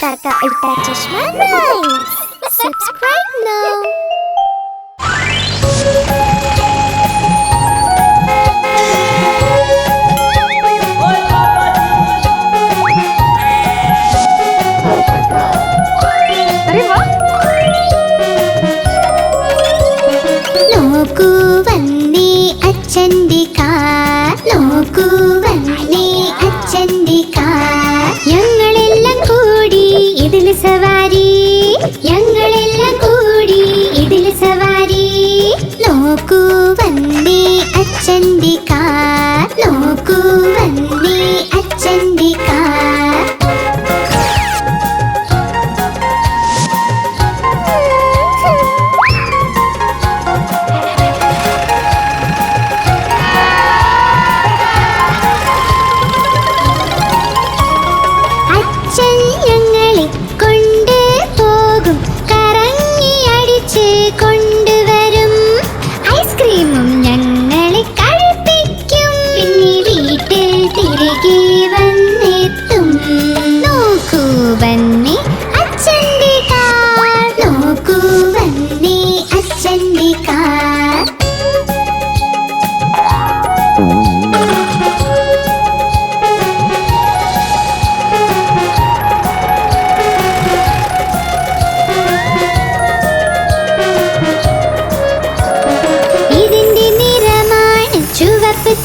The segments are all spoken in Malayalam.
Tata Ultra Chashma Rhymes. Subscribe now. നോക്കൂ വന്നേ അച്ഛന്റെ കാർ, നോക്കൂ വന്നേ അച്ഛന്റെ കാർ. ഞങ്ങളെല്ലാം കൂടി ഇതിൽ സവാരി, ഞങ്ങളെല്ലാം കൂടി ഇതിൽ സവാരി. നോക്കൂ വന്നേ അച്ഛന്റെ കാർ, നോക്കൂ വന്നേ അച്ഛന്റെ കാർ.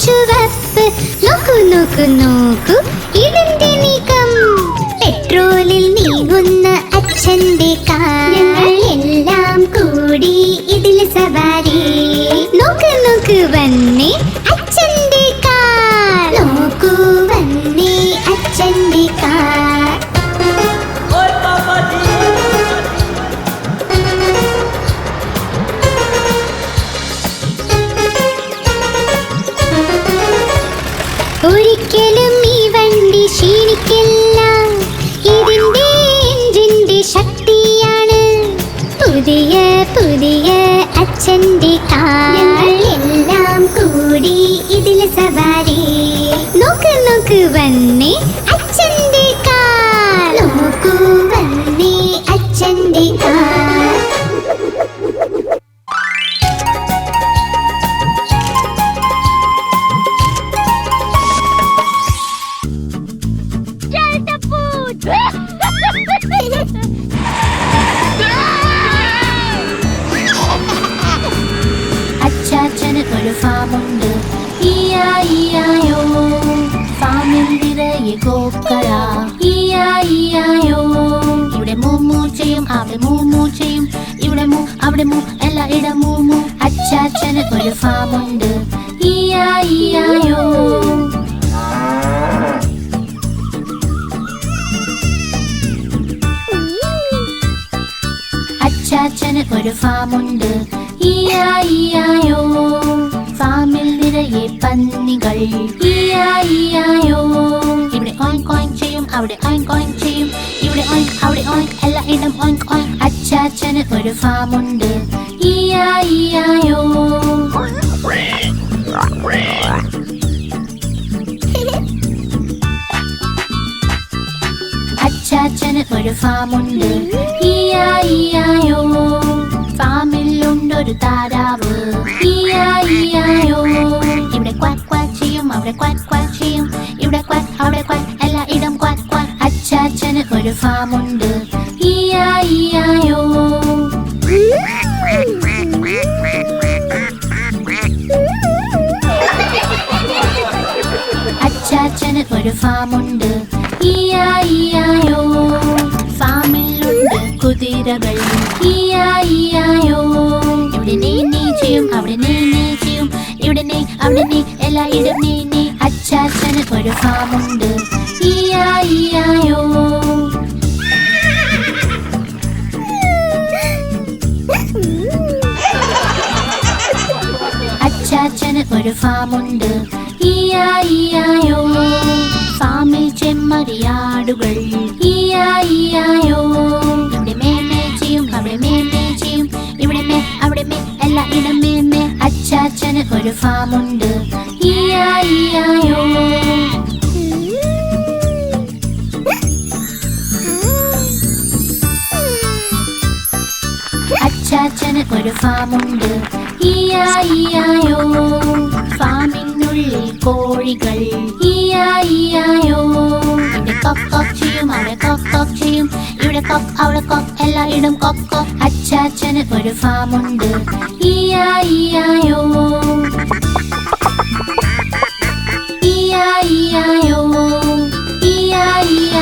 ചുവപ്പ് നോക്കൂ നോക്കൂ നോക്കൂ ഇതിന്റെ നീക്കം, പെട്രോളിൽ നീങ്ങുന്ന അച്ഛന്റെ കാർ. ഞങ്ങൾ എല്ലാം കൂടി ഇതിൽ സവാരി. നോക്കൂ നോക്കൂ വന്നേ അച്ഛന്റെ കാർ, നോക്കൂ വന്നേ അച്ഛന്റെ കാർ. ഒരിക്കലും ഈ വണ്ടി ക്ഷീണിക്കില്ല, ഇതിന്റെ എഞ്ചിന്റെ ശക്തിയാണ്. പുതിയ പുതിയ അച്ഛന്റെ കാർ. ഞങ്ങൾ എല്ലാം കൂടി ഇതിൽ സവാരി. നോക്ക് നോക്ക് വന്നേ അച്ഛന്റെ കാർ, നോക്കൂ വന്നേ അച്ഛന്റെ കാർ. അച്ചാച്ചന് ഒരു ഫാമുണ്ട്, ഇയായിയായോ. ഫാമിൽ നിറയെ കോക്കള, ഇയായിയായോ. ഇവിടെ മൂമൂ ചെയ്യും, അവിടെ മൂമൂ ചെയ്യും, ഇവിടെ മൂ അവിടെ മൂ എല്ലായിടം മൂമൂ. അച്ചാച്ചന് ഒരു ഫാമുണ്ട്, ഇയായിയായോ. അച്ചാച്ചന് ഒരു ഫാമുണ്ട്, ഇയായിയായോ. ഫാമിൽ നിറയെ പന്നികൾ, ഇയായിയായോ. ഇവിടെ ഓയിങ്ക് ഓയിങ്ക് ചെയ്യും, അവിടെ ഓയിങ്ക് ഓയിങ്ക് ചെയ്യും, ഇവിടെ ഓയിങ്ക് അവിടെ ഓയിങ്ക് എല്ലായിടം ഓയിങ്ക് ഓയിങ്ക്. അച്ചാച്ചന് ഒരു ഫാമുണ്ട്, ഇയായിയായോ. അച്ചാച്ചന് ഒരു ഫാമുണ്ട്, ഇയായിയായോ. ഫാമിലുണ്ടൊരു താരാവ്, ഇയായിയായോ. ഇവിടെ ക്വാക്ക് ക്വാക്ക് ചെയ്യും, അവിടെ ക്വാക്ക് ക്വാക്ക് ചെയ്യും, ഇവിടെ ക്വാക്ക് അവിടെ ക്വാക്ക് എല്ലായിടം ക്വാക്ക് ക്വാക്ക്. അച്ചാച്ചന് ഒരു ഫാമുണ്ട്, ഇയായിയായോ. അച്ചാച്ചന് ഒരു ഫാമുണ്ട്, ഇയായിയായോ. ഫാമിലുണ്ട് കുതിരകൾ, ഇയായിയായോ. ഇവിടെ നീ ചെയ്യും, അവിടെ നീ ചെയ്യും, ഇവിടെ നീ അവിടെ നീ എല്ലായിടം നീ. അച്ചാച്ചന് ഒരു ഫാമുണ്ട്, ഇയായിയായോ. അച്ചാച്ചന് ഒരു ഫാമുണ്ട്, ഇയായിയായോ. ഫാമിൽ ചെമ്മരിയാടുകൾ, ഇയായിയായോ. ഇവിടെ മേമേ ചെയ്യും, അവിടെ മേമേ ചെയ്യും, ഇവിടെ മേ അവിടെ മേ എല്ലായിടം മേമേ. അച്ചാച്ചന് ഒരു ഫാമുണ്ട്, ഇയായിയായോ. ഫാമുണ്ട്. ഇയായോ ഫാമിനുള്ളിൽ കോഴികൾ. ഇയായോ ഇവിടെ കൊക്ക് കൊക്ക് ചെയ്യും, അവിടെ കൊക്ക് കൊക്ക് ചെയ്യും. ഇവിടെ കൊക്ക് അവിടെ കൊക്ക് എല്ലായിടും കൊക്ക് കൊക്ക്. അച്ചാച്ചന് ഒരു ഫാമുണ്ട്. ഇയായോ ഇയായോ ഇയായോ.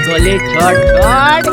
गोली छोड़ छोड़।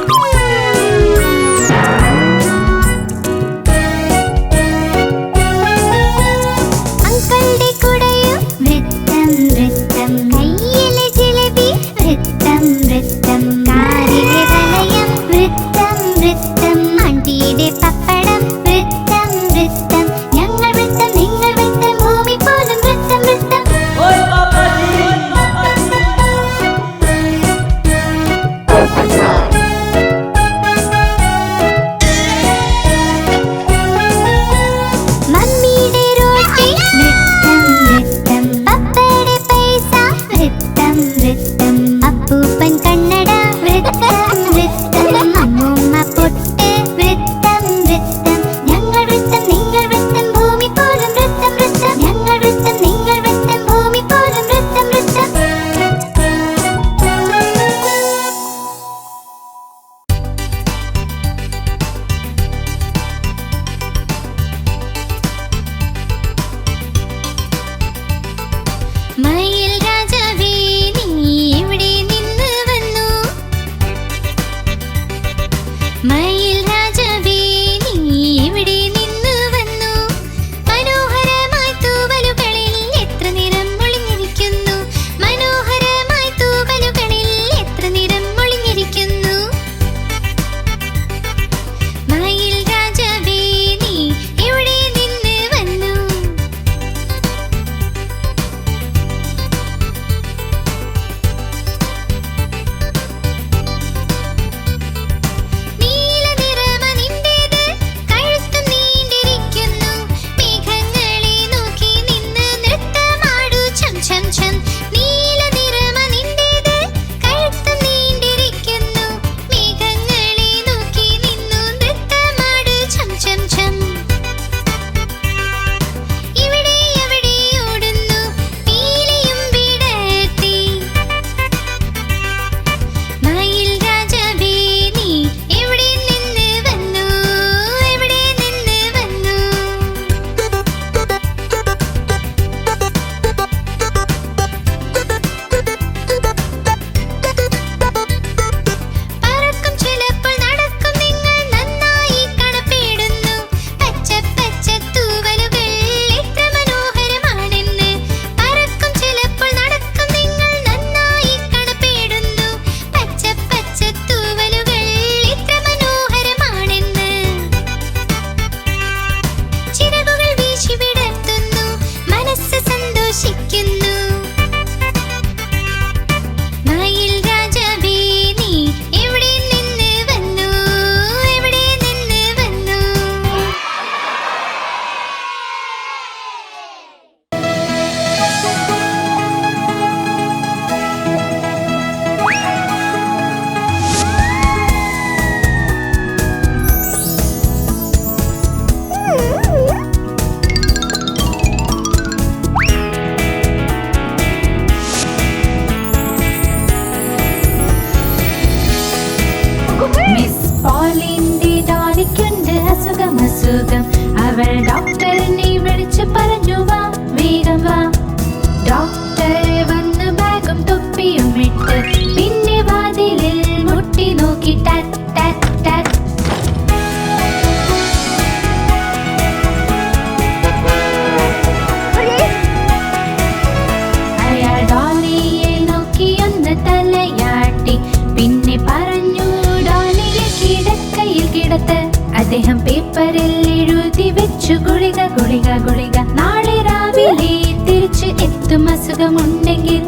അദ്ദേഹം പേപ്പറിൽ എഴുതി വെച്ചു ഗുളിക ഗുളിക ഗുളിക. നാളെ രാവിലെ തിരിച്ചു എത്തും അസുഖമുണ്ടെങ്കിൽ.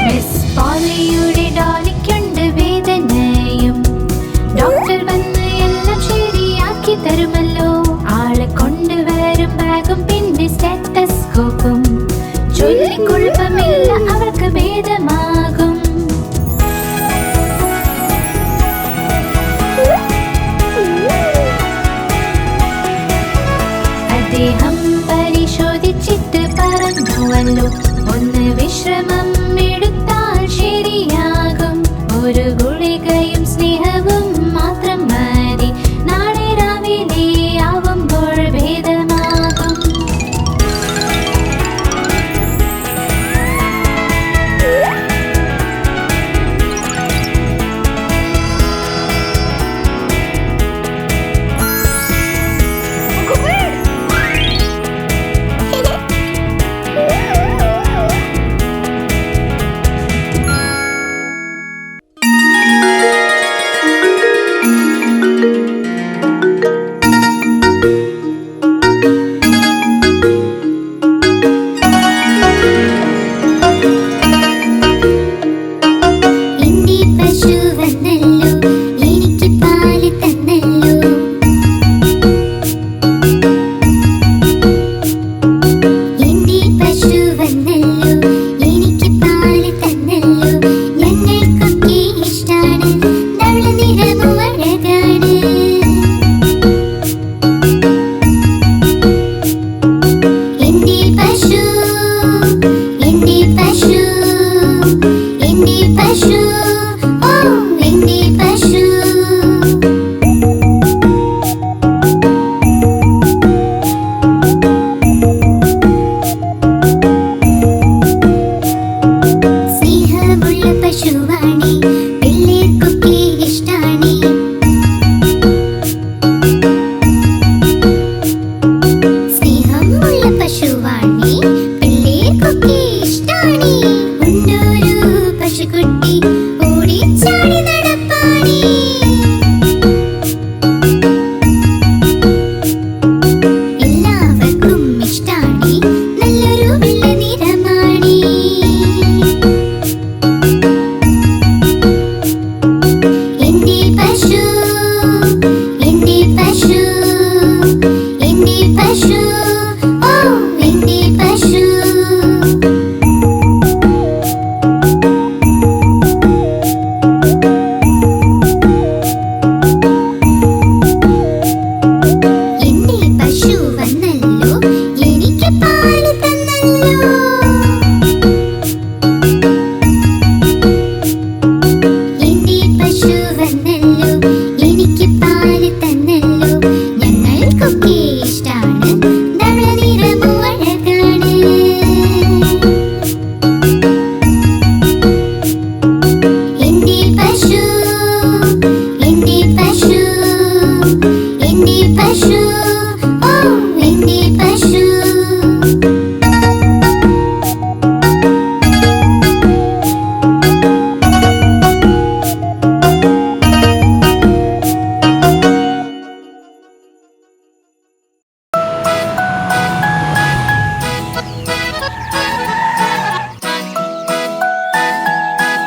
മിസ് പോളിയുടെ ഡോളിക്കുണ്ട് വേദനയും. ഡോക്ടർ വന്ന് എല്ലാം ശരിയാക്കി തരുമല്ലോ. ആളെ കൊണ്ടുവരും ബാഗും പിന്നെ സ്റ്റെത്തസ്കോപ്പും. ചൊല്ലിക്കുഴപ്പമില്ല, അവർക്ക് ഭേദമാകും. അദ്ദേഹം പരിശോധിച്ചിട്ട് പറഞ്ഞുവല്ലോ, ഒന്ന് വിശ്രമം എടുത്താൽ ശരിയാകും. ഒരു ഗുളികയും സ്നേഹവും മാത്രം മതി. നാളെ രാവിലെ ആവുമ്പോൾ ഭേദമാകും.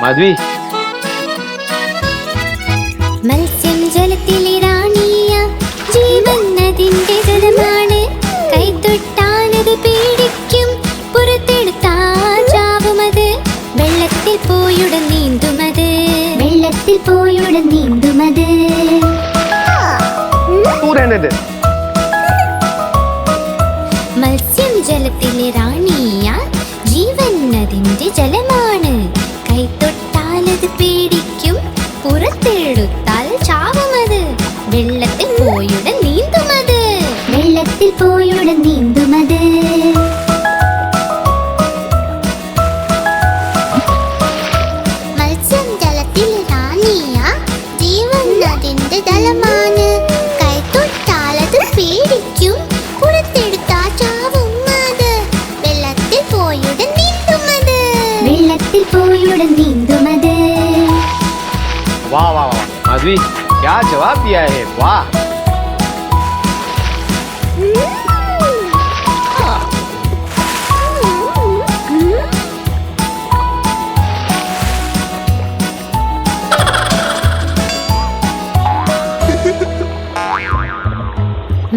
മാധവി, മത്സ്യം ജലത്തിലെ റാണിയ, ജീവൻ അതിന്റെ ജലമാണ്. കൈതൊട്ടാലത് പേടിക്കും, പുറത്തെടുത്താൽ ചാവുമത്. വെള്ളത്തിൽ പോയുടൻ നീന്തുമത്, വെള്ളത്തിൽ പോയുടൻ നീന്തുമത്. മത്സ്യം ജലത്തിലെ റാണിയ, ജീവൻ അതിന്റെ ജലമാണ്. കൈതൊട്ടാലത് പേടിക്കും, പുറത്തെടുത്താൽ ചാവുമത്. വെള്ളത്തിൽ പോയുടൻ നീന്തുമത്, വെള്ളത്തിൽ പോയുടൻ നീന്തുമത്. മത്സ്യം ജലത്തിൽ റാണിയ, ജീവൻ അതിന്റെ ജലമാണ്. കൈതൊട്ടാലത് പേടിക്കും, പുറത്തെടുത്താൽ ചാവുമത്. വെള്ളത്തിൽ പോയുടൻ നീന്തുമത്. पृथ्वी क्या जवाब दिया है, वाह।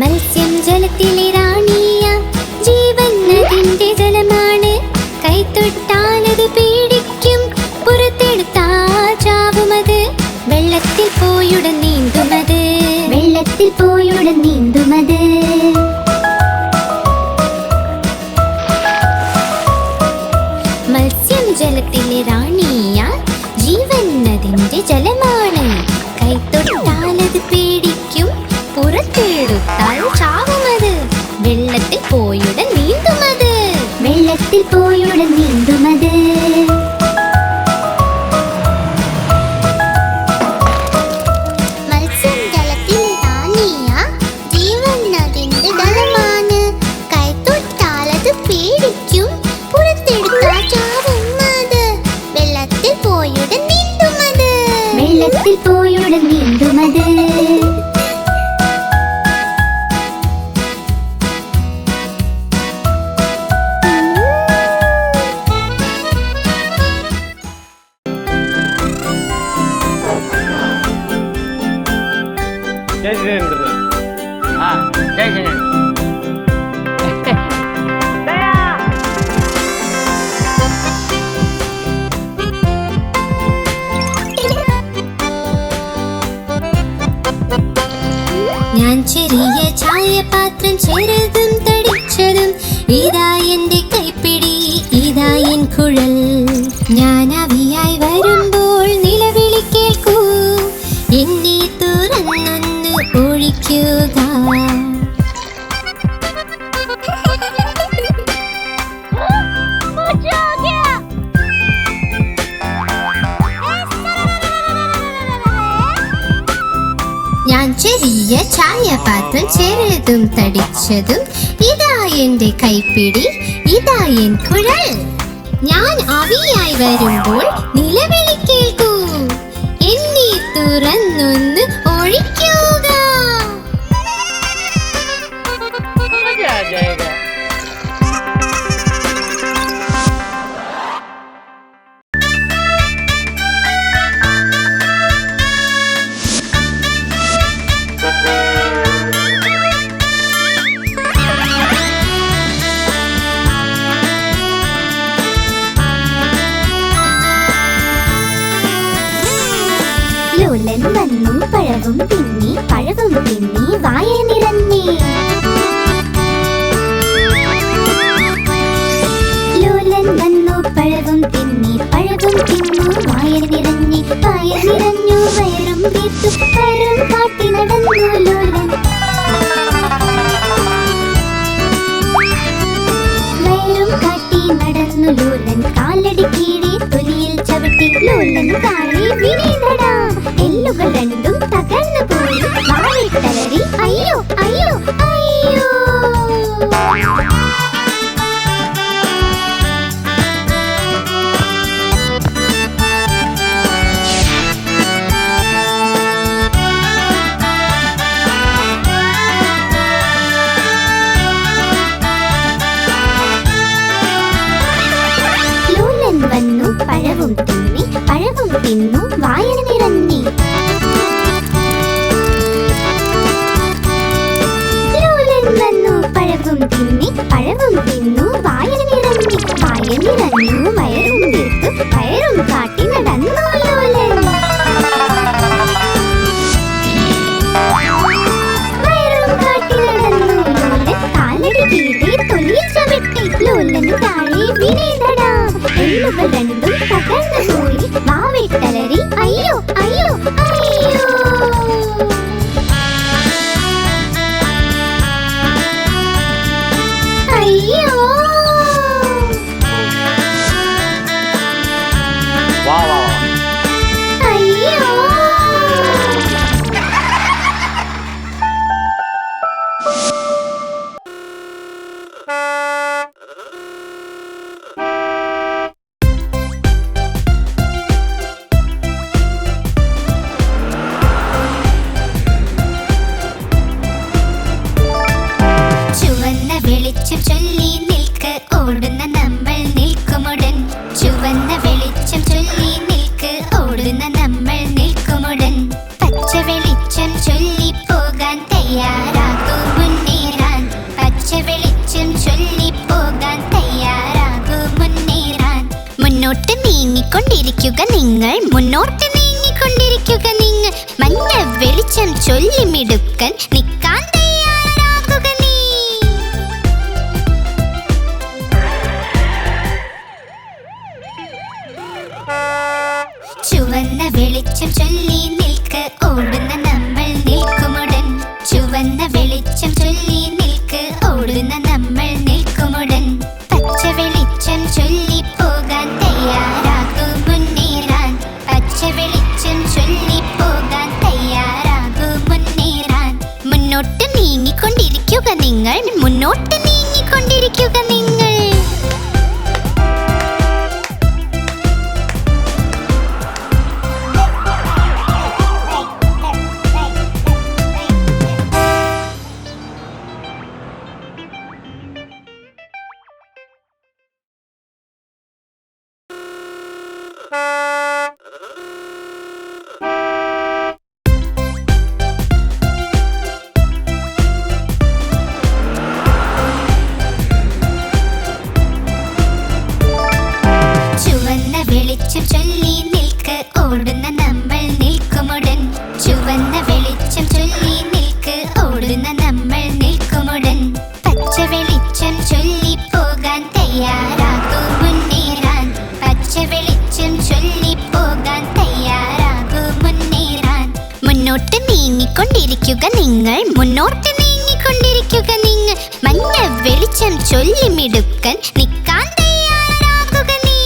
മത്സ്യം ജലത്തിലെ റാണിയാം, ജീവൻ അതിന്റെ ജലമാണ്. കൈത്തൊട്ടാലത് പേടിക്കും, പുറത്തെടുത്താൽ ചാവുമത്. വെള്ളത്തിൽ പോയുടൻ നീന്തുമത്, വെള്ളത്തിൽ പോയുടൻ നീന്തുമത്. മത്സ്യം ജലത്തിലെ റാണിയാം, ജീവൻ അതിന്റെ ജലമാണ്. കൈത്തൊട്ടാലത് പേടിക്കും, പുറത്തെടുത്താൽ ചാവുമത്. വെള്ളത്തിൽ പോയുടൻ നീന്തുമത്, വെള്ളത്തിൽ പോയുടൻ നീന്തുമത്. മത്സ്യം ജലത്തിലെ റാണിയാ, ജീവൻ അതിന്റെ ജലമാണ്. കൈത്തൊട്ടാലത് പേടിക്കും, പുറത്തെടുത്താൽ ചാവുമത്. വെള്ളത്തിൽ പോയുടൻ നീന്തുമത്, വെള്ളത്തിൽ പോയുടൻ നീന്തുമത്. जय जिनेंद्र। हाँ, जय जिनेंद्र। ഞാൻ ചെറിയ ചായപാത്രം ചെറുതും തടിച്ചതും, ഇതാ എന്റെ കൈപ്പിടി, ഇതാ എൻ കുഴൽ. ഞാൻ അവിയായി വരുമ്പോൾ നിലവിളി കേൾക്കൂ, എന്നെ തുറന്നൊന്ന് ഒഴിക്കുക. ഞാൻ ചെറിയ ചായപാത്രം ചെറുതും തടിച്ചതും, ഇതാ എന്റെ കൈപ്പിടി, ഇതാ എൻ കുഴൽ. ഞാൻ ആവിയായി വരുമ്പോൾ നിലവിളി കേൾക്കൂ, എന്നെ തുറന്നൊന്ന് ഒഴിക്കുക. मजा आ जाएगा। ലോലൻ വന്നു പഴവും തിന്നി, പഴവും തിന്നി വായ നിറഞ്ഞേ. ലോലൻ വന്നു പഴവും തിന്നി, പഴവും തിന്നു വായ നിറഞ്ഞേ. വായ നിറഞ്ഞു വയറും വീർത്തു, വയറും കാട്ടി നടന്നു ലോലൻ. വയറും കാട്ടി നടന്നു ലോലൻ, കാലടി കീഴെ തൊലിയിൽ ചവിട്ടി ലോലൻ താഴെ വീണടാ. എല്ലുകൾ രണ്ടും തകർന്നു. വെളിച്ചം ചൊല്ലി നിൽക്ക് ഓടുന്ന നമ്മൾ നിൽക്കുമുടൻ ചുവന്ന വെളിച്ചം ചൊല്ലി നിൽക്ക് ഓടുന്ന നമ്മൾ നിൽക്കുമുടൻ പച്ച വെളിച്ചം ചൊല്ലി പോകാൻ തയ്യാറാകൂ മുന്നേറാൻ പച്ച വെളിച്ചം ചൊല്ലി പോകാൻ തയ്യാറാകൂ മുന്നേറാൻ മുന്നോട്ട് നീങ്ങിക്കൊണ്ടിരിക്കുക നിങ്ങൾ മുന്നോട്ട് നീങ്ങിക്കൊണ്ടിരിക്കുക നിങ്ങൾ മഞ്ഞ വെളിച്ചം ചൊല്ലി മിടുക്കൻ നിൽക്കാൻ തയ്യാറാകുക നീ ചുവന്ന വെളിച്ചം ചൊല്ലി നിൽക്ക് ഓടുന്ന നമ്മൾ നിൽക്കുമുടൻ ചുവന്ന വെളിച്ചം ചൊല്ലി നിൽക്ക് ഓടുന്ന നമ്മൾ നിൽക്കുമുടൻ പച്ച വെളിച്ചം ചൊല്ലി പോകാൻ തയ്യാറാകൂ മുന്നേറാൻ പച്ച വെളിച്ചം ചൊല്ലി പോകാൻ തയ്യാറാകൂ മുന്നേറാൻ മുന്നോട്ട് നീങ്ങിക്കൊണ്ടിരിക്കുക നിങ്ങൾ മുന്നോട്ട് നീങ്ങിക്കൊണ്ടിരിക്കുക നിങ്ങൾ ചുവന്ന വെളിച്ചം ചൊല്ലി നിൽക്ക് ഓടുന്ന നമ്മൾ നിൽക്കുമുടൻ ചുവന്ന വെളിച്ചം ചൊല്ലി നിൽക്ക് ഓടുന്ന നമ്മൾ നിൽക്കുമുടൻ പച്ച വെളിച്ചം ചൊല്ലി പോകാൻ തയ്യാറാകൂ മുന്നേറാൻ പച്ച വെളിച്ചം ചൊല്ലി പോകാൻ തയ്യാറാകൂ മുന്നേറാൻ മുന്നോട്ട് നീങ്ങിക്കൊണ്ടിരിക്കുക നിങ്ങൾ മുന്നോട്ട് നീങ്ങിക്കൊണ്ടിരിക്കുക നിങ്ങൾ മഞ്ഞ വെളിച്ചം ചൊല്ലി മിടുക്കൻ നിൽക്കാൻ തയ്യാറാകുക നീ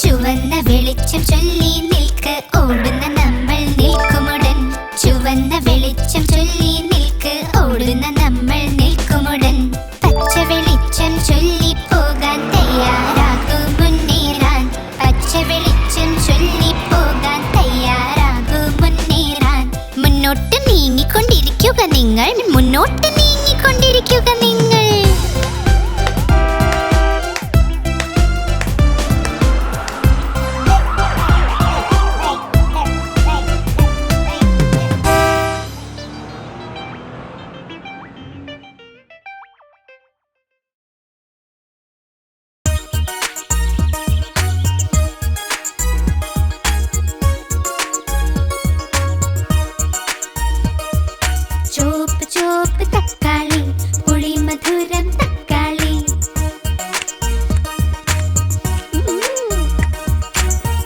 ചുവന്ന വെളിച്ചം ചൊല്ലി നിൽക്ക് ഓടുന്ന നമ്മൾ നിൽക്കുമുടൻ ചുവന്ന വെളിച്ചം ചൊല്ലി നിൽക്ക് ഓടുന്ന നമ്മൾ നിൽക്കുമുടൻ പച്ച വെളിച്ചം ചൊല്ലി പോകാൻ തയ്യാറാകൂ മുന്നേറാൻ പച്ച വെളിച്ചം ചൊല്ലി പോകാൻ തയ്യാറാകൂ മുന്നേറാൻ മുന്നോട്ട് നീങ്ങിക്കൊണ്ടിരിക്കുക നിങ്ങൾ മുന്നോട്ട് നീങ്ങിക്കൊണ്ടിരിക്കുക നിങ്ങൾ ചോപ്പ് ചോപ്പ് തക്കാളി പുളി മധുരം തക്കാളി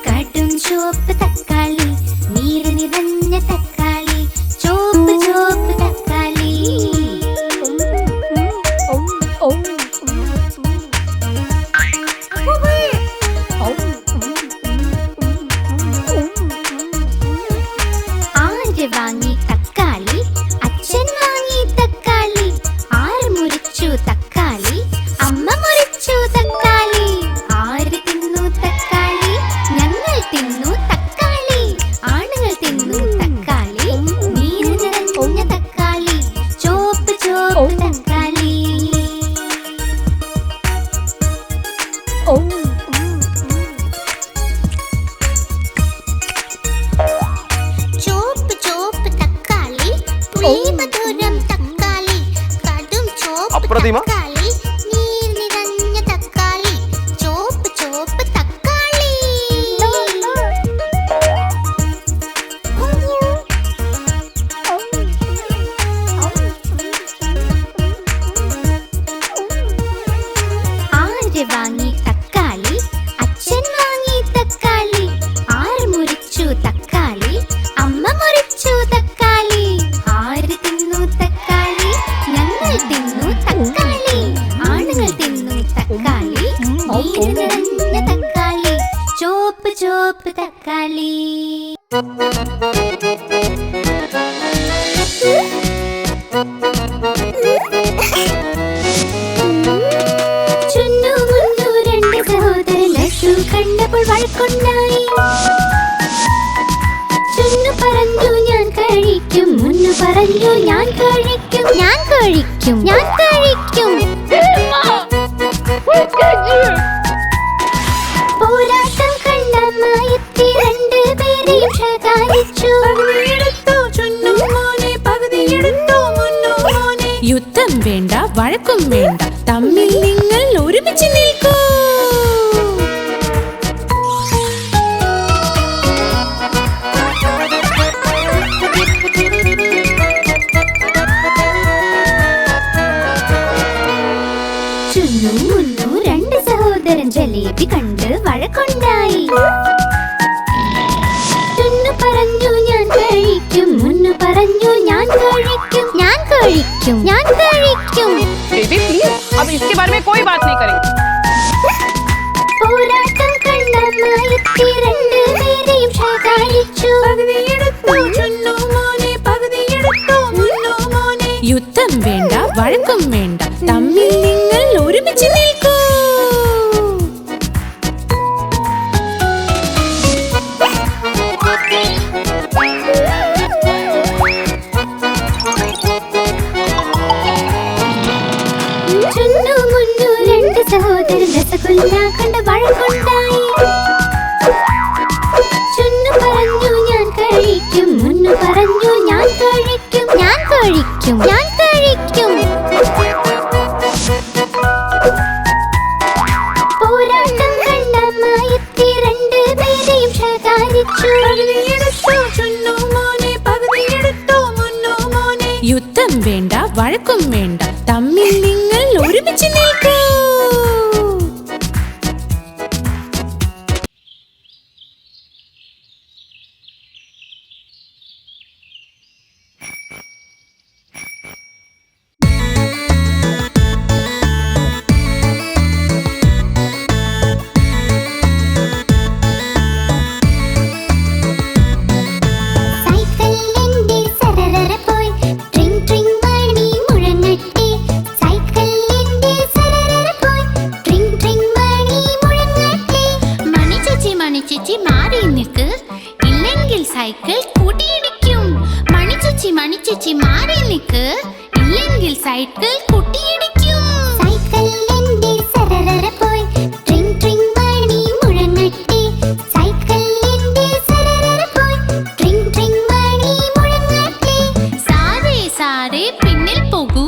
കടും ചോപ്പ് തക്കാളി നീര് നിറഞ്ഞ തക്കാളി ചോപ്പ് ചോപ്പ് തക്കാളി ആര് വാങ്ങി തക്കാളി അച്ഛൻ വാങ്ങി തക്കാളി ആര് മുറിച്ചു തക്കാളി അമ്മ മുറിച്ചു തക്കാളി ആര് തിന്നു തക്കാളി ഞങ്ങൾ തിന്നു തക്കാളി ആണുങ്ങൾ തിന്നു തക്കാളി നീര് നിറഞ്ഞ തക്കാളി ചോപ്പ് ചോപ്പ് തക്കാളി ചോപ്പ് ചോപ്പ് തക്കാളി പുളി മധുരം തക്കാളി കടും ചോപ്പ് അപ്രതിമ. തക്കാളി നീർ നിറഞ്ഞ തക്കാളി ചോപ്പ് ചോപ്പ് തക്കാളി ആര് വാങ്ങി തക്കാളി അച്ഛൻ വാങ്ങി തക്കാളി ആര് മുറിച്ചു തക്കാളി അമ്മ മുറിച്ചു തക്കാളി ആര് തിന്നു തക്കാളി ഞങ്ങൾ തിന്നു തക്കാളി ആണുങ്ങൾ തിന്നു തക്കാളി നീര് നിറഞ്ഞ തക്കാളി ചോപ്പ് ചോപ്പ് തക്കാളി ചുന്നു മുന്നു രണ്ട് സഹോദരൻ ലഡ്ഡു കണ്ടപ്പോൾ വഴക്കുണ്ടായി ചുന്നു മുന്നു പറഞ്ഞു ഞാൻ കഴിക്കും ഞാൻ കഴിക്കും ഞാൻ കഴിക്കും. പോരാട്ടം കണ്ടമ്മ എത്തി രണ്ടുപേരെയും ശകാരിച്ചു. യുദ്ധം വേണ്ട, വഴക്കും വേണ്ട, തമ്മിൽ നിങ്ങൾ ഒരുമിച്ച് നിൽക്കൂ. ചുന്നു മുന്നു രണ്ട് സഹോദരൻ ജലേബി കണ്ട് വഴക്കുണ്ടായി. ചുന്നു പറഞ്ഞു ഞാൻ കഴിക്കും, മുന്നു പറഞ്ഞു ഞാൻ കഴിക്കും ഞാൻ കഴിക്കും ഞാൻ കഴിക്കും. बेबी प्लीज, अब इसके बारे में कोई बात नहीं करेंगे. പോരാട്ടം കണ്ടമ്മ എത്തി രണ്ടുപേരെയും ശകാരിച്ചു. യുദ്ധം വേണ്ട, വഴക്കും വേണ്ട, തമ്മിൽ നിങ്ങൾ ഒരുമിച്ച് നിൽക്കൂ. ചുന്നു മുന്നു രണ്ട് സഹോദരൻ രസഗുല്ല കണ്ട് വഴക്കുണ്ടായി. ചുന്നു പറഞ്ഞു ഞാൻ കഴിക്കും, മുന്നു പറഞ്ഞു ഞാൻ കഴിക്കും ഞാൻ കഴിക്കും ഞാൻ കഴിക്കും. പോരാട്ടം കണ്ടമ്മ എത്തി രണ്ടുപേരെയും ശകാരിച്ചു. യുദ്ധം വേണ്ട, വഴക്കും വേണ്ട, തമ്മിൽ നിങ്ങൾ ഒരുമിച്ച് നിൽക്കൂ. സൈക്കിൾ കൂട്ടിയിടിക്കും. മണിച്ചേച്ചി മണിച്ചേച്ചി മാറി നിൽക്ക്, ഇല്ലെങ്കിൽ സൈക്കിൾ കൂട്ടിയിടിക്കും. സൈക്കിളിന്റെ സരസര പോയി ട്രിങ് ട്രിങ് മണി മുഴങ്ങട്ടെ. സൈക്കിളിന്റെ സരസര പോയി ട്രിങ് ട്രിങ് മണി മുഴങ്ങട്ടെ. സാരേ സാരേ പിന്നിൽ പോകൂ,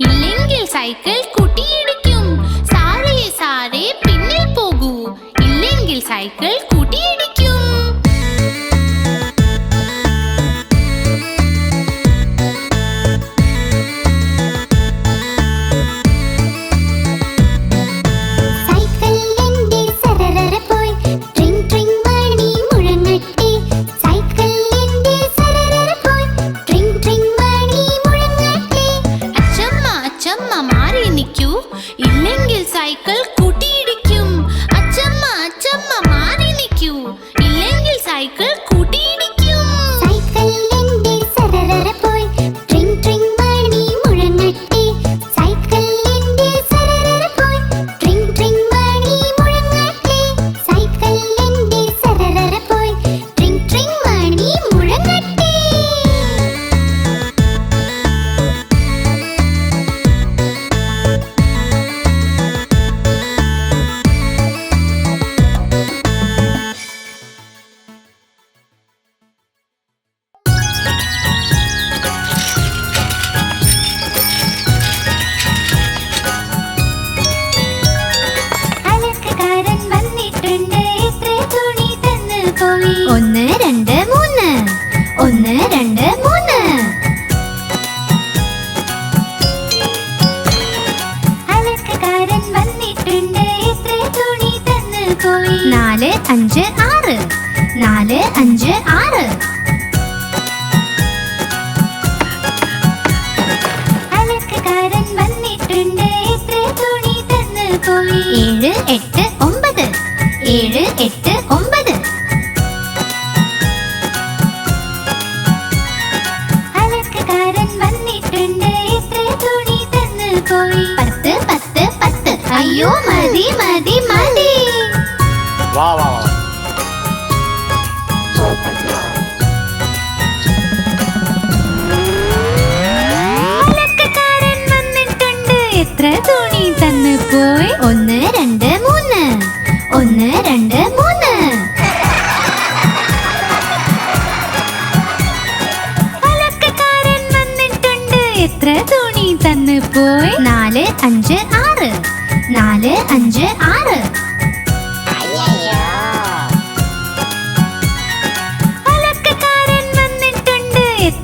ഇല്ലെങ്കിൽ സൈക്കിൾ കൂട്ടിയിടിക്കും. സാരേ സാരേ പിന്നിൽ പോകൂ, ഇല്ലെങ്കിൽ സൈക്കിൾ കൂട്ടിയിടിക്കും. ഇല്ലെങ്കിൽ സൈക്കിൾ കൂട്ടിയിടിക്കും. അച്ചമ്മ അച്ചമ്മ മാറി നിൽക്കൂ, ഇല്ലെങ്കിൽ സൈക്കിൾ കൂട്ടിയിടിക്കും. സൈക്കിളിന്റെ സരസര പോയി ട്രിങ് ട്രിങ് മണി മുഴങ്ങട്ടെ. സൈക്കിളിന്റെ സരസര പോയി ട്രിങ് ട്രിങ് മണി മുഴങ്ങട്ടെ. സൈക്കിളിന്റെ സരസര പോയി ട്രിങ് ട്രിങ് മണി മുഴങ്ങട്ടെ. അലക്കുകാരൻ വന്നിട്ടുണ്ട്, എത്ര തുണി തന്നു പോയി. 1 2 3 1 2 3. അലക്കുകാരൻ വന്നിട്ടുണ്ട്, എത്ര തുണി തന്നു പോയി. 4 5 6 4 5 6. അലക്കുകാരൻ വന്നിട്ടുണ്ട്, എത്ര തുണി തന്നു പോയി. 7 8 9 7 8 9. അലക്കുകാരൻ വന്നിട്ടുണ്ട്, എത്ര തുണി തന്നു പോയി. 10 10 10. അയ്യോ മതി മതി മതി. വാ വാ വാ.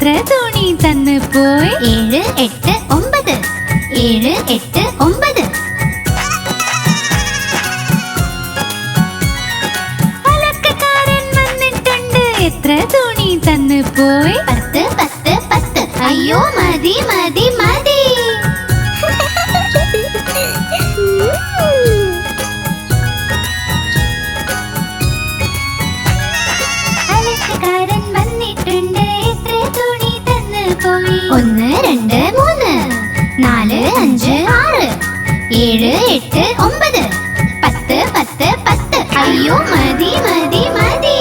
എത്ര തുണി തന്നു പോയി? 7, 8, 9. 7, 8, 9. അലക്കക്കാരൻ വന്നിട്ടുണ്ട്. എത്ര തുണി തന്നു പോയി? 10, 10, 10. അയ്യോ മതി മതി മതി. അലക്കക്കാരൻ വന്നിട്ടുണ്ട്. എത്ര തുണി തന്നു പോയി? 1, 2, 3, 4, 5, 6. 7, 8, 9. 10, 10, 10. അയ്യോ മതി മതി മതി.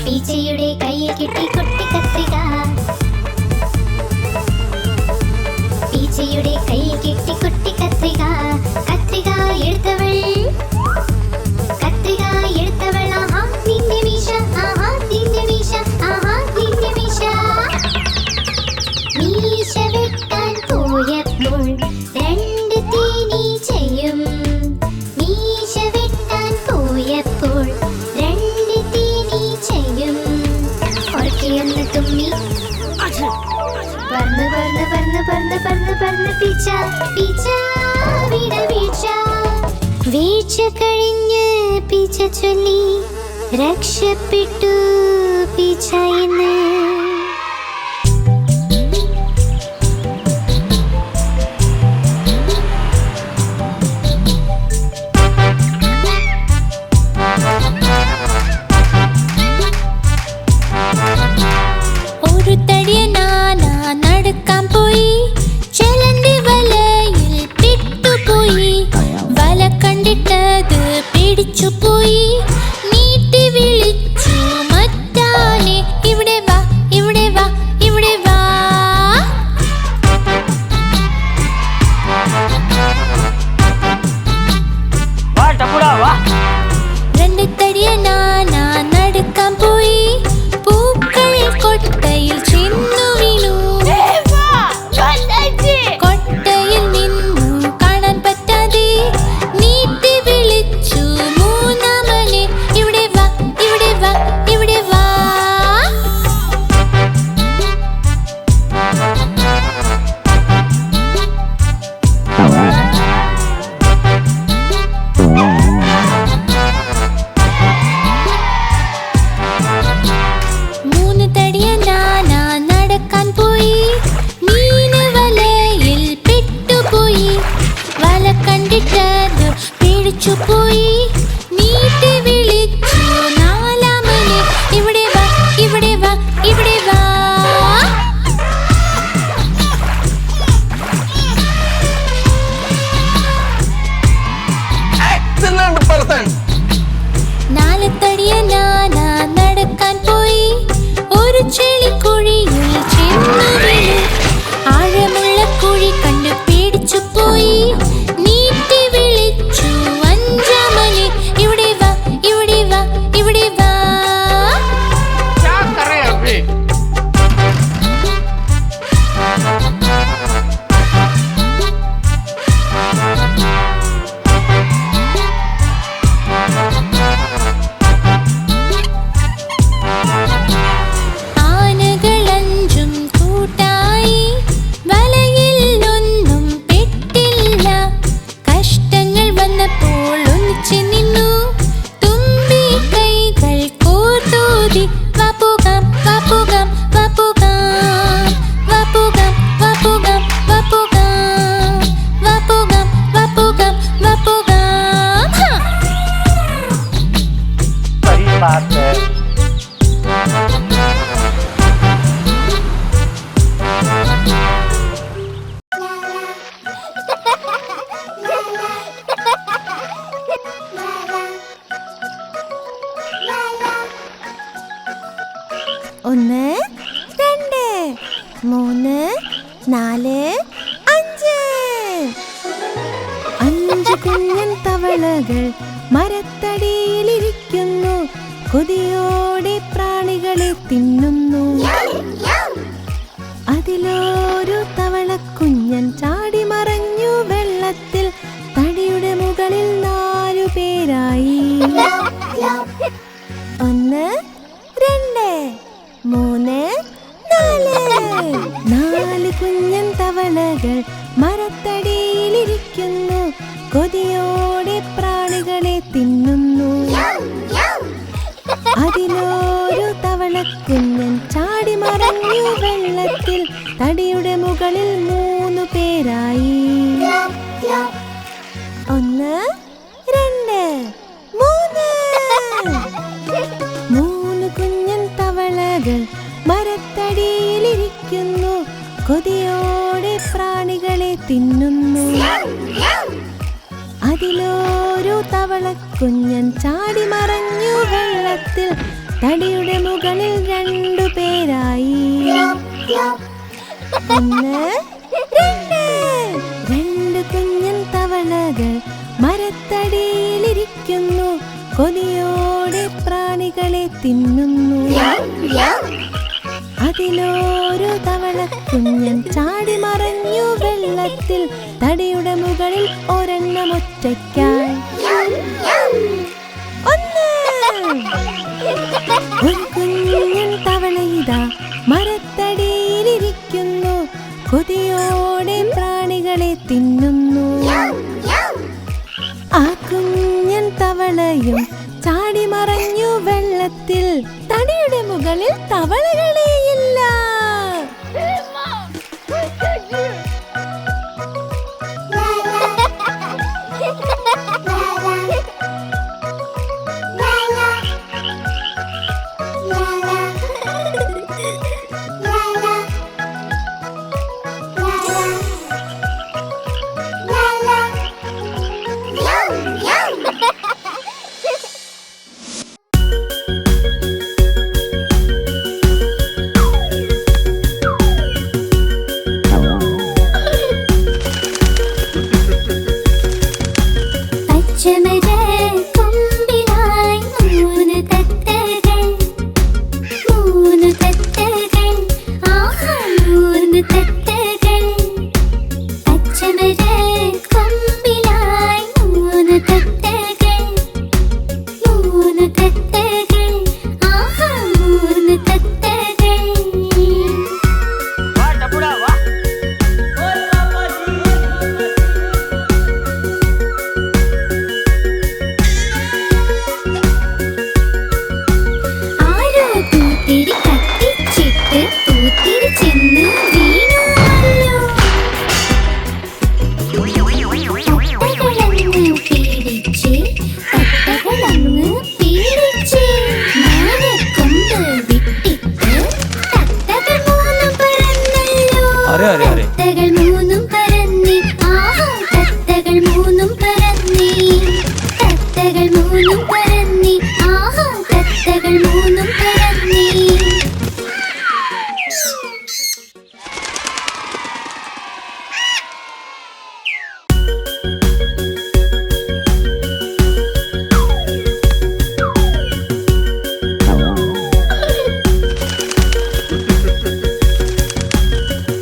പീച്ചയുടെ കയ്യിൽ കിട്ടി കുട്ടി കത്രിക. പീച്ചയുടെ കയ്യിൽ കിട്ടി കുട്ടി കത്രിക. കത്രിക എടുത്തവൾ ആഹാ നിന്റെ മീശ, ആഹാ നിന്റെ മീശ, ആഹാ നിന്റെ മീശ. മീശ വെട്ടാൻ പോയപ്പോൾ 2 തേനീച്ചയും. മീശ വെട്ടാൻ പോയപ്പോൾ 2 തേനീച്ചയും. ഒരക്കെയൊന്ന് തുമ്മി പറന്ന് പറന്ന് പറന്ന് പറന്ന് പറന്ന് പറന്ന് പീച്ച പീച്ച വീണ വീഴ്ച. വീഴ്ച കഴിഞ്ഞ് പീച്ച ചൊല്ലി രക്ഷപ്പെട്ടു പീച്ച എന്ന്. ഒരു തടിയനാന നടക്കാൻ പോയി. ചെലന്തി വലയിൽ പെട്ടുപോയി. വല കണ്ടിട്ടത് പിടിച്ചു പോയി. നീട്ടി വിളിച്ചു മറ്റാനെ, ഇവിടെ വാ ഇവിടെ വാ ഇവിടെ വാ. രണ്ട് തടിയനാന നടക്കാൻ പോയി. പൂക്കളിൽ കൊട്ടയിൽ ചെന്നു വീണു. കൊട്ടയിൽ നിന്നു കാണാൻ പറ്റാതെ നീട്ടി വിളിച്ചു മൂന്നാമനെ, ഇവിടെ വാ ഇവിടെ വാ ഇവിടെ വാ. മൂന്ന് തടിയനാന നടക്കാൻ പോയി. മീന് വലയിൽ പെട്ടുപോയി. വല കണ്ടിട്ടത് പിടിച്ചു പോയി. നീട്ടി വിളിച്ചു നാലാമനെ, ഇവിടെ വാ ഇവിടെ വാ ഇവിടെ വാ. ആനകളഞ്ചും കൂട്ടായി വലയിൽ ഒന്നും പെട്ടില്ല. കഷ്ടങ്ങൾ വന്നപ്പോൾ ഒന്നിച്ചു നിന്നു തുമ്പി കൈകൾ കോർത്തൂതി. വപ്പുകാം വപ്പുകാം വപ്പുകാം വപ്പുകാം വപ്പുകാം വപ്പുകാം വപ്പുകാം വപ്പുകാം വപ്പുകാം. सही बात है. ഒന്ന് രണ്ട് മൂന്ന് നാല് അഞ്ച്. അഞ്ച് കുഞ്ഞൻ തവളകൾ മരത്തടിയിലിരിക്കുന്നു. കൊതിയോടെ പ്രാണികളെ തിന്നുന്നു. അതിലൊരു തവളക്കുഞ്ഞൻ ചാടി മറഞ്ഞു വെള്ളത്തിൽ. തടിയുടെ മുകളിൽ 4 പേരായി. ഒന്ന് രണ്ട് മൂന്ന് നാല്. 4 കുഞ്ഞൻ തവളകൾ മരത്തടിയിലിരിക്കുന്നു. കൊതിയോടെ പ്രാണികളെ തിന്നുന്നു. അതിലൊരു തവളക്കുഞ്ഞൻ ചാടി മറഞ്ഞു വെള്ളത്തിൽ. തടിയുടെ മുകളിൽ 3 പേരായി. ഒന്ന് രണ്ട് മൂന്ന്. 3 കുഞ്ഞൻ തവളകൾ മരത്തടിയിലിരിക്കുന്നു. കൊതിയോടെ പ്രാണികളെ തിന്നുന്നു. അതിലൊരു തവളക്കുഞ്ഞൻ ചാടി മറഞ്ഞു വെള്ളത്തിൽ. തടിയുടെ മുകളിൽ 2 പേരായി. ഒന്ന് രണ്ട്. 2 കുഞ്ഞൻ തവളകൾ മരത്തടിയിലിരിക്കുന്നു. കൊതിയോടെ പ്രാണികളെ തിന്നുന്നു. അതിലൊരു തവളക്കുഞ്ഞൻ ചാടി മറഞ്ഞു വെള്ളത്തിൽ. തടിയുടെ മുകളിൽ ഒരെണ്ണം ഒറ്റയ്ക്കായി. ഒന്ന്. ഒരു കുഞ്ഞൻ തവളയിതാ മരത്തടിയിലിരിക്കുന്നു. കൊതിയോടെ പ്രാണികളെ തിന്നുന്നു. ആ കുഞ്ഞൻ തവളയും ചാടി മറഞ്ഞു വെള്ളത്തിൽ. തടിയുടെ മുകളിൽ തവളകളെയില്ല.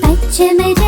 പച്ചമര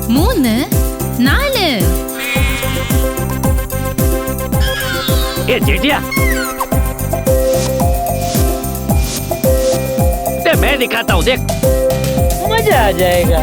3 4 ए जेठिया, मैं दिखाता हूँ, देख मजा आ जाएगा।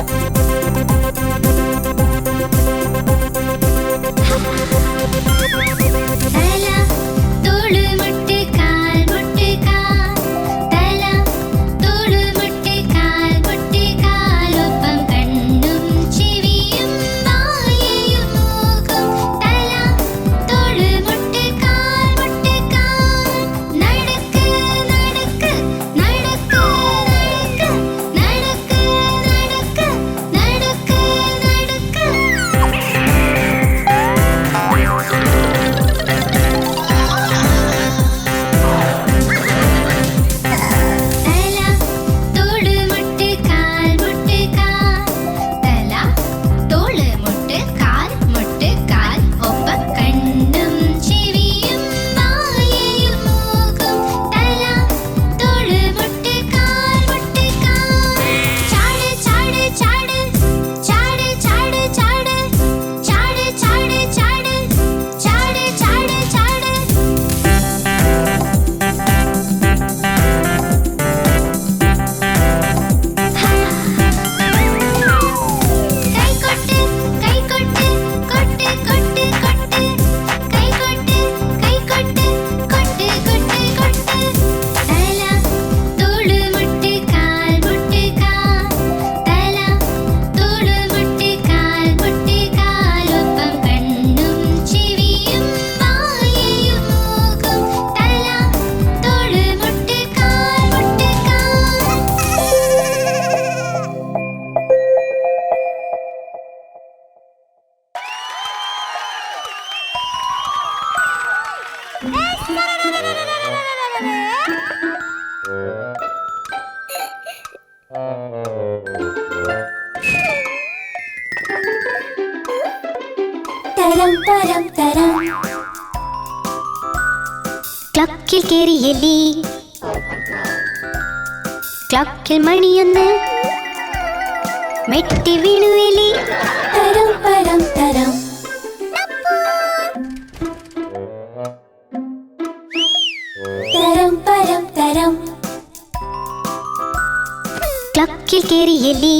തരം തരം തരം ക്ലക്കിൽ കേറി എലി, ക്ലക്കിൽ മണിയൊന്ന് മെട്ടി വീണു എലി. തരം പരം തരം തരം പരം തരം ക്ലക്കിൽ കേറി എലി,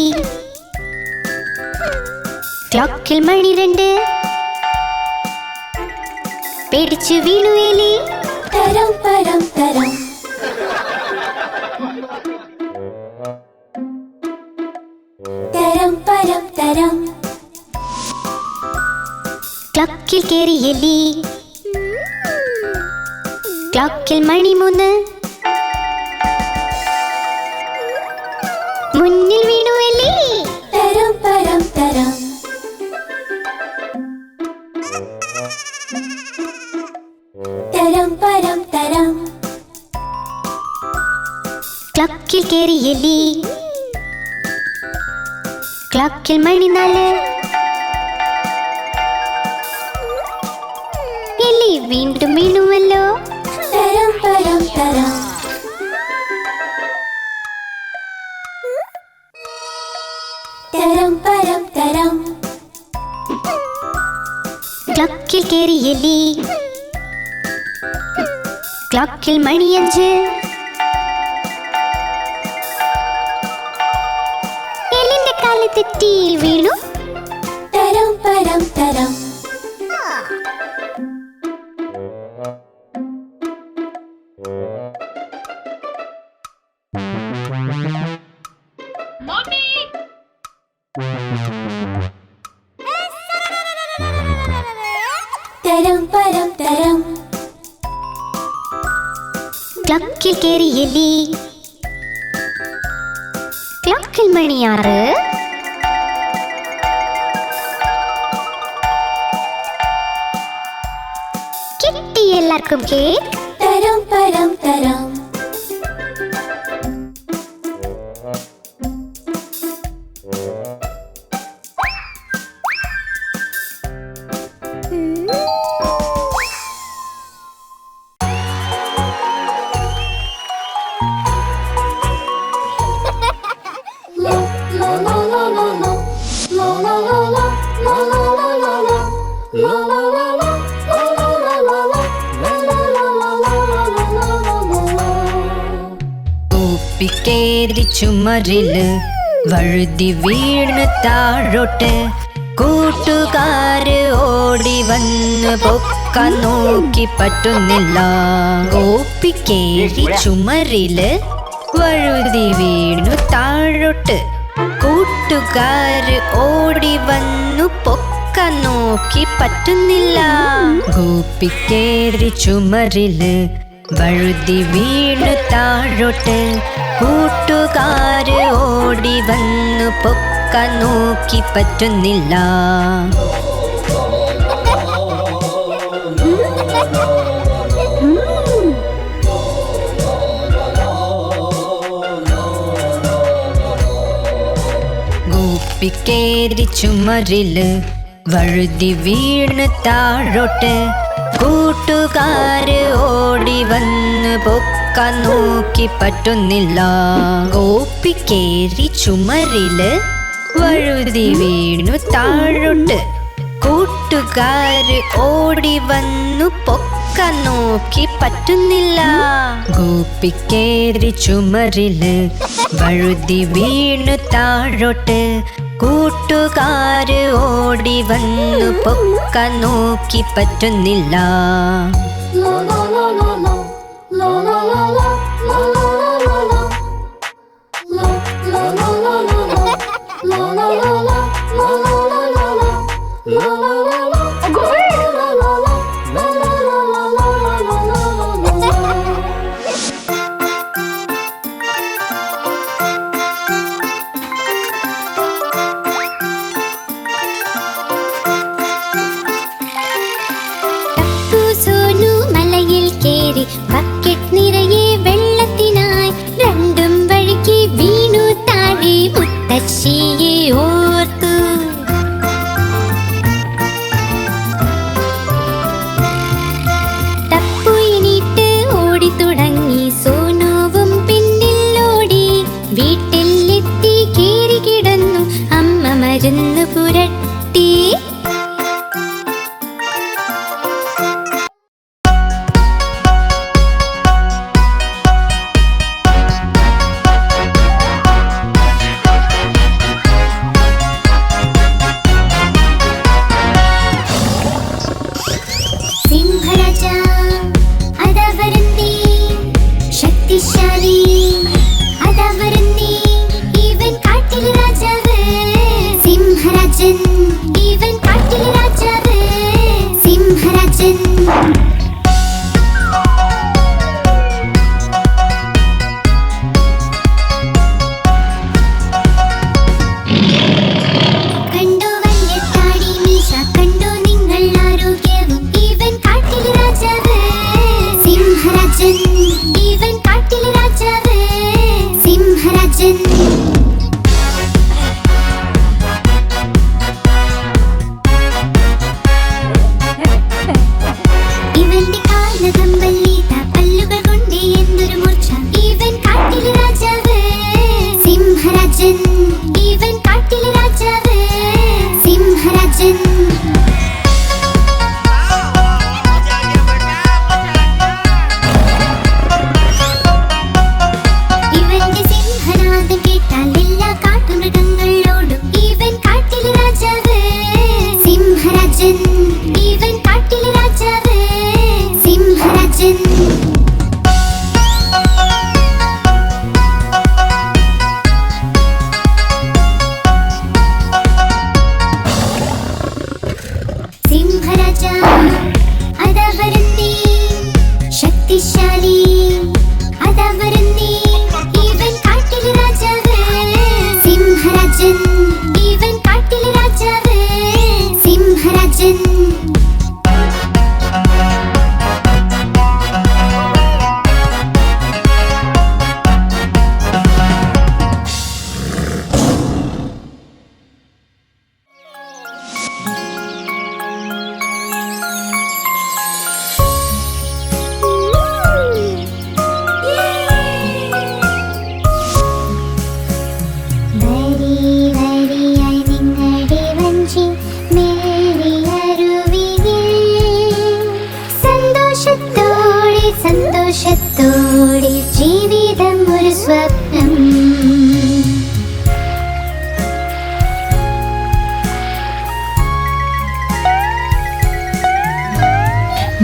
ക്ലക്കിൽ മണി 2 പേടിച്ചു വീണു എലി. തരം പരം തരം തരം പരം തരം ക്ലക്കിൽ കേറി എലി, ക്ലക്കിൽ മണി 3 മുന്നിൽ വീണു എലി. തരം പരം തരം തരം പരം തരം ക്ലക്കിൽ കേറി എലി, ക്ലക്കിൽ മണി 4 എലി വീണ്ടും വീണുവല്ലോ. തരം പരം തരം തരം പരം തരം ക്ലക്കിൽ കേറി എലി, ക്ലക്കിൽ മണി 5 എലിന്റെ കാല് തെറ്റി വീണു. തരം പരം തരം തരം പരം തരം ക്ലക്കിൽ കേറി എലി, ക്ലക്കിൽ മണി 6 കിട്ടി എല്ലാവർക്കും കേക്ക്. തരം പരം തരം la la la la la la la la la la കുപ്പിക്കേറി ചുമരില് വഴുതി വീണ് താഴോട്ട് കൂട്ടുകാര് ഓടി വന്ന് പൊക്കാൻ നോക്കി പറ്റുന്നില്ല. കുപ്പിക്കേറി ചുമരില് വഴുതി വീണു താഴോട്ട് കൂട്ടുകാര് ഓടി വന്നു പൊക്കാൻ നോക്കി പറ്റുന്നില്ല. കുപ്പിക്കേറി ചുമരില് വഴുതി വീണു താഴോട്ട് കൂട്ടുകാര് ഓടി വന്നു പൊക്കാൻ നോക്കി പറ്റുന്നില്ല. കുപ്പിക്കേറി ചുമരില് വഴുതി വീണ് താഴോട്ട് കൂട്ടുകാര് ഓടി വന്ന് പൊക്കാൻ നോക്കി പറ്റുന്നില്ല. കുപ്പിക്കേറി ചുമരില് വഴുതി വീണു താഴോട്ട് കൂട്ടുകാര് ഓടി വന്നു പൊക്കാൻ നോക്കി പറ്റുന്നില്ല. കുപ്പിക്കേറി ചുമരില് വഴുതി വീണു താഴോട്ട് കൂട്ടുകാര് ഓടി വന്നു പൊക്കാൻ നോക്കി പറ്റുന്നില്ല. ബക്കറ്റ് നിറയെ വെള്ളത്തിനായി രണ്ടും വഴിക്ക് വീണു താഴെ മുത്തശ്ശിയെ ഓർത്തു. ടപ്പു എണീറ്റ് ഓടി തുടങ്ങി. സോനുവും പിന്നിൽ ഓടി. വീട്ടിലെത്തി കേറി കിടന്നു. അമ്മ മരുന്ന് പുരട്ടി. ശക്തിശാലി അതവരുന്നേ ഇവൻ കാട്ടിലെ രാജാവ്. സിംഹരാജൻ ഇവൻ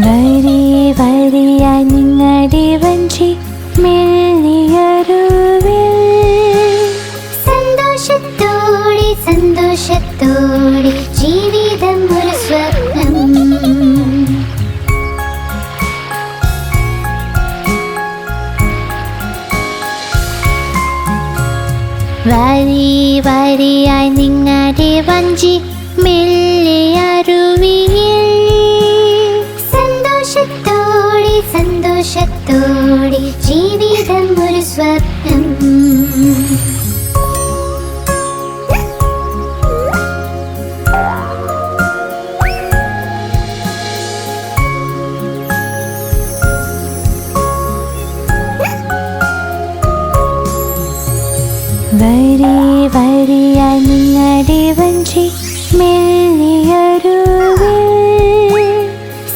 വരി വരിയായി നിങ്ങളുടെ വഞ്ചി മെല്ലിയരുവിൽ. സന്തോഷത്തോടെ സന്തോഷത്തോടെ ജീവിതം ഒരു സ്വപ്നം. വരി വരിയായി നിങ്ങളുടെ വഞ്ചി മെല്ലിയരുവിൽ. സന്തോഷത്തോടെ സന്തോഷത്തോടെ ജീവിതം ഒരു സ്വപ്നം. വരി വരിയായി നിങ്ങളുടെ വഞ്ചി മെല്ലിയരുവിൽ.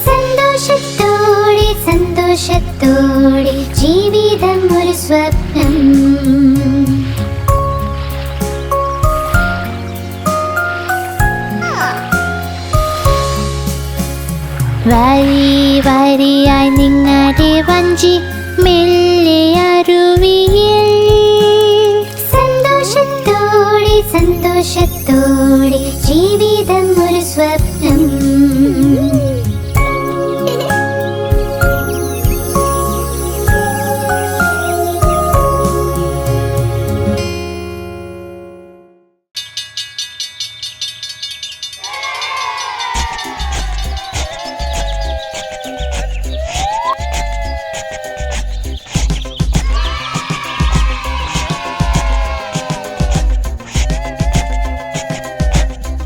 സന്തോഷത്തോടെ സന്തോഷത്തോടെ ജീവിതം ഒരു സ്വപ്നം. വരി വരിയായി നിങ്ങളുടെ വഞ്ചി മെല്ലിയരുവിൽ. സന്തോഷത്തോടെ സന്തോഷത്തോടെ ജീവിതം ഒരു സ്വപ്നം.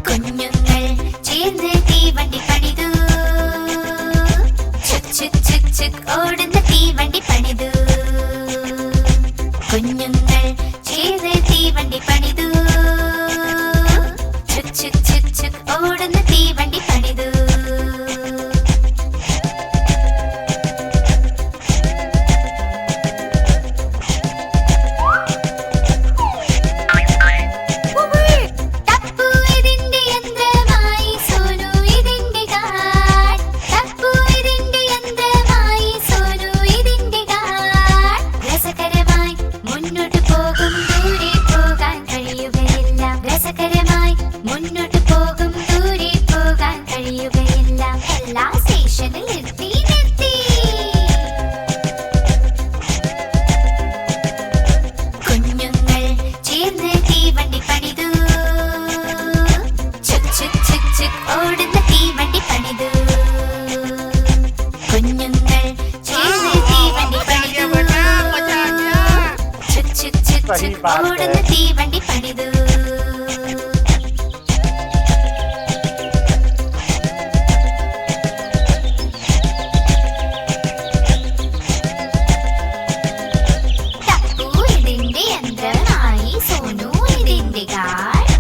കുഞ്ഞുങ്ങൾ ചേർന്ന് തീവണ്ടി പണിതു. ചുക് ചുക് ചുക് ചുക് ഓടുന്ന തീവണ്ടി പണിതു. കുഞ്ഞുങ്ങൾ ചേർന്ന് തീവണ്ടി പണിതു. ചുക് ചുക് ചുക് ചുക് ഓടുന്ന തീവണ്ടി പണിതു. ടപ്പു ഇതിന്റെ യന്ത്രമായി, സോനു ഇതിന്റെ ഗാഡ്. ടപ്പു ഇതിന്റെ യന്ത്രമായി, സോനു ഇതിന്റെ ഗാഡ്. രസകരമായി മുന്നോട്ട് പോകും, ദൂരെ പോകാൻ കഴിയുകയില്ല. രസകരമായി മുന്നോട്ട് പോകും, ദൂരെ പോകാൻ കഴിയുകയില്ല. എല്ലാ സ്റ്റേഷനിൽ നിർത്തി നിർത്തി. കുഞ്ഞുങ്ങൾ ചേർന്ന് തീവണ്ടി പണിതു. ചുക് ചുക് ചുക് ചുക് ഓടുന്ന തീവണ്ടി പണിതു. കുഞ്ഞുങ്ങൾ ചേർന്ന് തീവണ്ടി പണിതു. ചുക് ചുക് ചുക് ചുക് ഓടുന്ന തീവണ്ടി പണിതു. ടപ്പു ഇതിന്റെ യന്ത്രമായി, സോനു ഇതിന്റെ ഗാഡ്.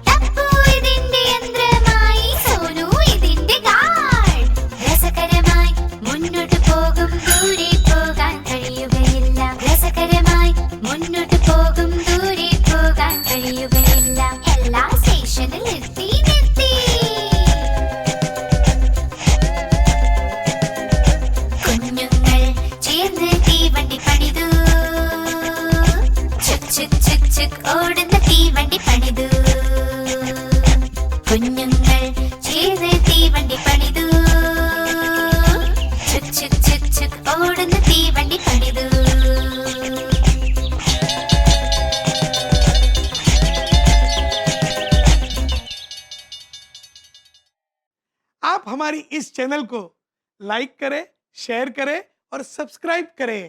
ടപ്പു ഇതിന്റെ യന്ത്രമായി, സോനു ഇതിന്റെ ഗാഡ്. രസകരമായി മുന്നോട്ട് പോകും, ദൂരെ പോകാൻ കഴിയുകയില്ല. രസകരമായി മുന്നോട്ട് പോകും, ദൂരെ പോകാൻ കഴിയുകയില്ല. എല്ലാ സ്റ്റേഷനിൽ നിർത്തി നിർത്തി. കുഞ്ഞുങ്ങൾ ചേർന്ന് തീവണ്ടി പണിതു. ചുക് ചുക് ചുക് ചുക് ഓടുന്ന തീവണ്ടി പണിതു. കുഞ്ഞുങ്ങൾ ചേർന്ന് തീവണ്ടി പണിതു. ചുക് ചുക് ചുക് ചുക് ഓടുന്ന തീവണ്ടി പണിതു. आप हमारी इस चैनल को लाइक करें, शेयर करें और सब्सक्राइब करें।